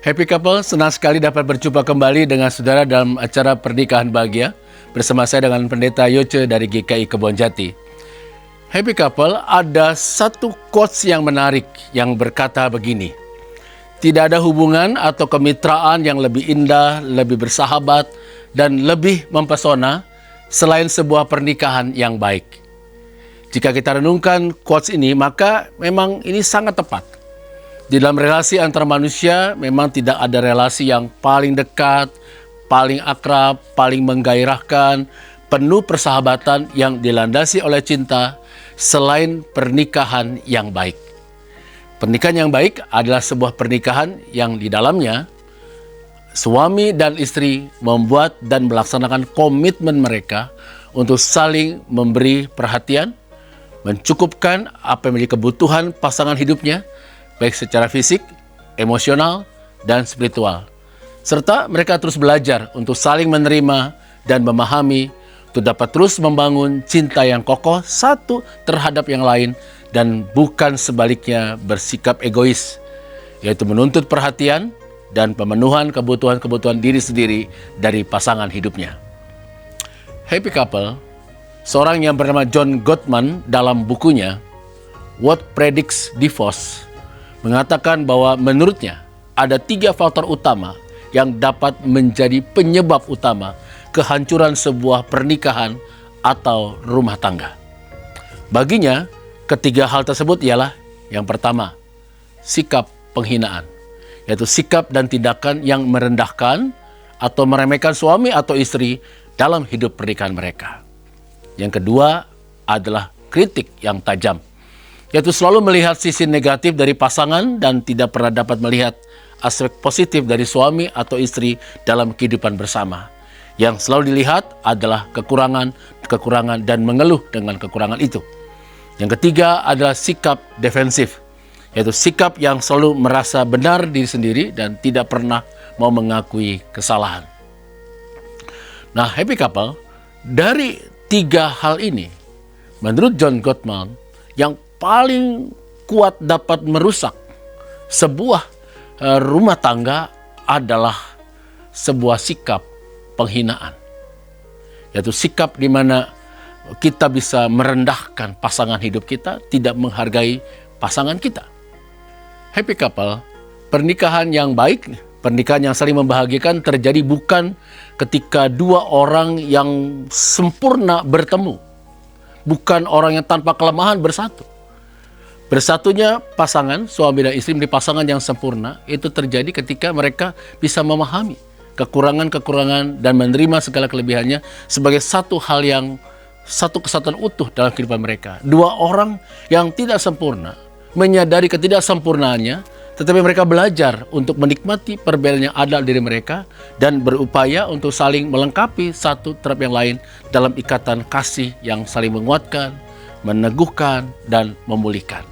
Happy couple, senang sekali dapat berjumpa kembali dengan saudara dalam acara Pernikahan Bahagia bersama saya dengan Pendeta Yoce dari GKI Kebonjati. Happy couple, ada satu quotes yang menarik yang berkata begini: tidak ada hubungan atau kemitraan yang lebih indah, lebih bersahabat, dan lebih mempesona selain sebuah pernikahan yang baik. Jika kita renungkan quotes ini, maka memang ini sangat tepat. Di dalam relasi antar manusia, memang tidak ada relasi yang paling dekat, paling akrab, paling menggairahkan, penuh persahabatan yang dilandasi oleh cinta selain pernikahan yang baik. Pernikahan yang baik adalah sebuah pernikahan yang di dalamnya suami dan istri membuat dan melaksanakan komitmen mereka untuk saling memberi perhatian, mencukupkan apa yang menjadi kebutuhan pasangan hidupnya, baik secara fisik, emosional, dan spiritual. Serta mereka terus belajar untuk saling menerima dan memahami untuk dapat terus membangun cinta yang kokoh satu terhadap yang lain dan bukan sebaliknya bersikap egois, yaitu menuntut perhatian dan pemenuhan kebutuhan-kebutuhan diri sendiri dari pasangan hidupnya. Happy couple, seorang yang bernama John Gottman dalam bukunya What Predicts Divorce mengatakan bahwa menurutnya ada 3 faktor utama yang dapat menjadi penyebab utama kehancuran sebuah pernikahan atau rumah tangga. Baginya, ketiga hal tersebut ialah yang pertama, sikap penghinaan, yaitu sikap dan tindakan yang merendahkan atau meremehkan suami atau istri dalam hidup pernikahan mereka. Yang kedua adalah kritik yang tajam, yaitu selalu melihat sisi negatif dari pasangan dan tidak pernah dapat melihat aspek positif dari suami atau istri dalam kehidupan bersama. Yang selalu dilihat adalah kekurangan dan mengeluh dengan kekurangan itu. Yang ketiga adalah sikap defensif, yaitu sikap yang selalu merasa benar diri sendiri dan tidak pernah mau mengakui kesalahan. Nah, happy couple, dari 3 hal ini, menurut John Gottman, yang paling kuat dapat merusak sebuah rumah tangga adalah sebuah sikap penghinaan. Yaitu sikap di mana kita bisa merendahkan pasangan hidup kita, tidak menghargai pasangan kita. Happy couple, pernikahan yang baik, pernikahan yang saling membahagiakan terjadi bukan ketika 2 orang yang sempurna bertemu. Bukan orang yang tanpa kelemahan bersatu. Bersatunya pasangan, suami dan istri menjadi pasangan yang sempurna, itu terjadi ketika mereka bisa memahami kekurangan-kekurangan dan menerima segala kelebihannya sebagai satu kesatuan utuh dalam kehidupan mereka. 2 orang yang tidak sempurna, menyadari ketidaksempurnaannya, tetapi mereka belajar untuk menikmati perbedaan yang ada di diri mereka dan berupaya untuk saling melengkapi satu terhadap yang lain dalam ikatan kasih yang saling menguatkan, meneguhkan, dan memulihkan.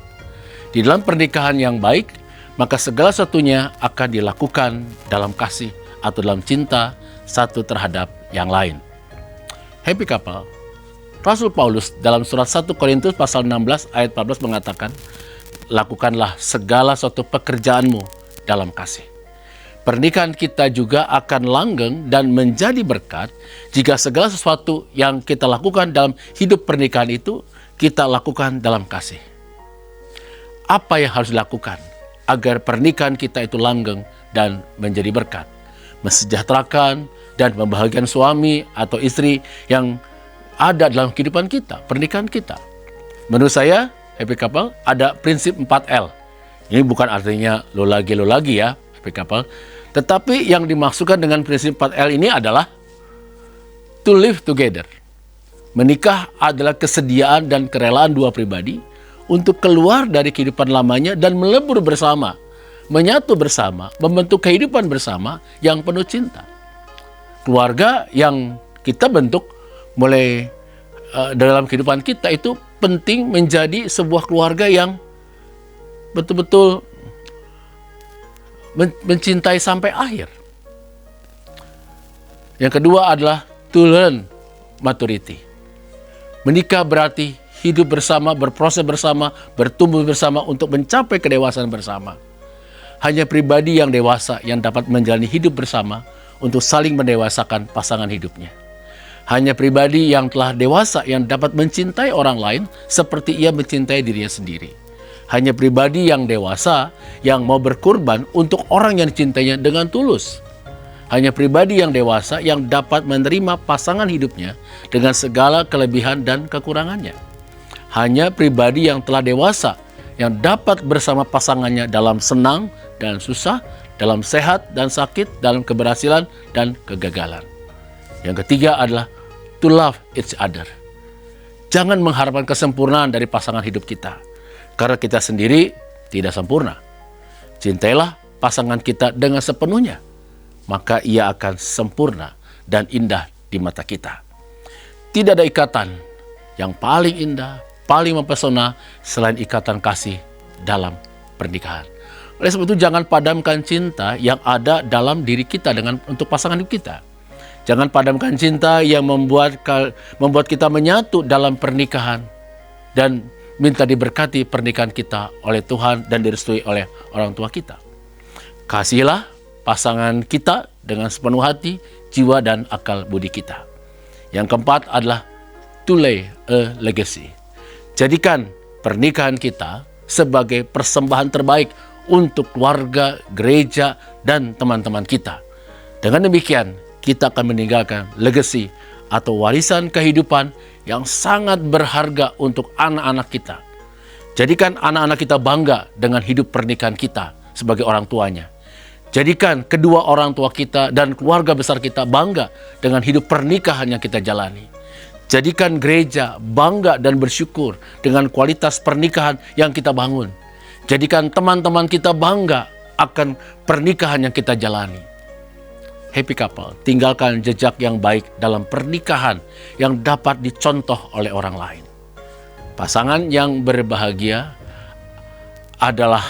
Di dalam pernikahan yang baik, maka segala sesuatunya akan dilakukan dalam kasih atau dalam cinta satu terhadap yang lain. Happy couple, Rasul Paulus dalam surat 1 Korintus pasal 16 ayat 14 mengatakan, lakukanlah segala suatu pekerjaanmu dalam kasih. Pernikahan kita juga akan langgeng dan menjadi berkat jika segala sesuatu yang kita lakukan dalam hidup pernikahan itu kita lakukan dalam kasih. Apa yang harus dilakukan agar pernikahan kita itu langgeng dan menjadi berkat? Mensejahterakan dan membahagiakan suami atau istri yang ada dalam kehidupan kita, pernikahan kita. Menurut saya, happy couple, ada prinsip 4L. Ini bukan artinya lo lagi ya, happy couple. Tetapi yang dimaksudkan dengan prinsip 4L ini adalah to live together. Menikah adalah kesediaan dan kerelaan 2 pribadi untuk keluar dari kehidupan lamanya dan melebur bersama, menyatu bersama, membentuk kehidupan bersama yang penuh cinta. Keluarga yang kita bentuk mulai dalam kehidupan kita itu penting menjadi sebuah keluarga yang betul-betul mencintai sampai akhir. Yang kedua adalah to learn maturity. Menikah berarti hidup bersama, berproses bersama, bertumbuh bersama untuk mencapai kedewasaan bersama. Hanya pribadi yang dewasa yang dapat menjalani hidup bersama untuk saling mendewasakan pasangan hidupnya. Hanya pribadi yang telah dewasa yang dapat mencintai orang lain seperti ia mencintai dirinya sendiri. Hanya pribadi yang dewasa yang mau berkorban untuk orang yang dicintainya dengan tulus. Hanya pribadi yang dewasa yang dapat menerima pasangan hidupnya dengan segala kelebihan dan kekurangannya. Hanya pribadi yang telah dewasa yang dapat bersama pasangannya dalam senang dan susah, dalam sehat dan sakit, dalam keberhasilan dan kegagalan. Yang ketiga adalah to love each other. Jangan mengharapkan kesempurnaan dari pasangan hidup kita, karena kita sendiri tidak sempurna. Cintailah pasangan kita dengan sepenuhnya, maka ia akan sempurna dan indah di mata kita. Tidak ada ikatan yang paling indah, paling mempesona selain ikatan kasih dalam pernikahan. Oleh sebab itu jangan padamkan cinta yang ada dalam diri kita untuk pasangan hidup kita. Jangan padamkan cinta yang membuat kita menyatu dalam pernikahan dan minta diberkati pernikahan kita oleh Tuhan dan direstui oleh orang tua kita. Kasihilah pasangan kita dengan sepenuh hati, jiwa, dan akal budi kita. Yang keempat adalah to lay a legacy. Jadikan pernikahan kita sebagai persembahan terbaik untuk keluarga, gereja, dan teman-teman kita. Dengan demikian, kita akan meninggalkan legacy atau warisan kehidupan yang sangat berharga untuk anak-anak kita. Jadikan anak-anak kita bangga dengan hidup pernikahan kita sebagai orang tuanya. Jadikan kedua orang tua kita dan keluarga besar kita bangga dengan hidup pernikahan yang kita jalani. Jadikan gereja bangga dan bersyukur dengan kualitas pernikahan yang kita bangun. Jadikan teman-teman kita bangga akan pernikahan yang kita jalani. Happy couple, tinggalkan jejak yang baik dalam pernikahan yang dapat dicontoh oleh orang lain. Pasangan yang berbahagia adalah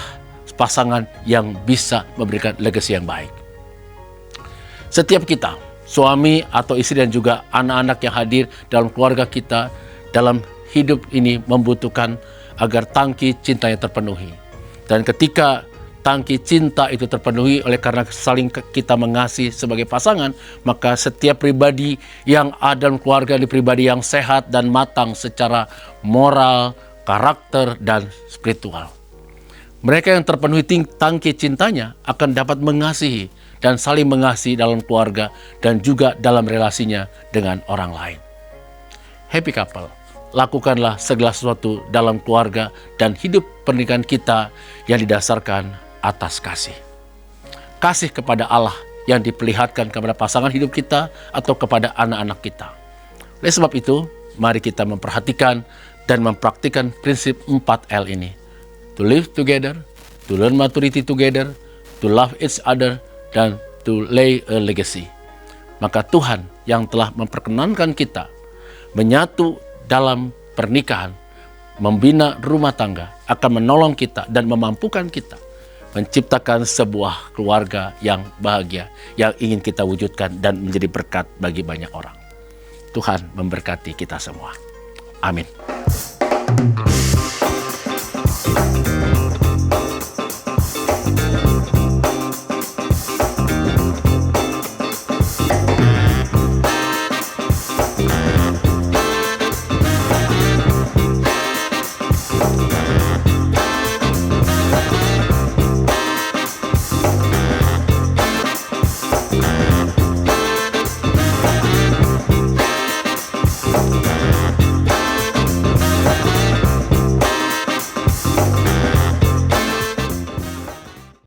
pasangan yang bisa memberikan legacy yang baik. Setiap kita, suami atau istri dan juga anak-anak yang hadir dalam keluarga kita dalam hidup ini membutuhkan agar tangki cintanya terpenuhi. Dan ketika tangki cinta itu terpenuhi oleh karena saling kita mengasihi sebagai pasangan, maka setiap pribadi yang ada dalam keluarga adalah pribadi yang sehat dan matang secara moral, karakter, dan spiritual. Mereka yang terpenuhi tangki cintanya akan dapat mengasihi dan saling mengasihi dalam keluarga dan juga dalam relasinya dengan orang lain. Happy couple, lakukanlah segala sesuatu dalam keluarga dan hidup pernikahan kita yang didasarkan atas kasih. Kasih kepada Allah yang diperlihatkan kepada pasangan hidup kita atau kepada anak-anak kita. Oleh sebab itu, mari kita memperhatikan dan mempraktikkan prinsip 4L ini. To live together, to learn maturity together, to love each other, dan to lay a legacy. Maka Tuhan yang telah memperkenankan kita menyatu dalam pernikahan, membina rumah tangga, akan menolong kita dan memampukan kita menciptakan sebuah keluarga yang bahagia, yang ingin kita wujudkan dan menjadi berkat bagi banyak orang. Tuhan memberkati kita semua. Amin.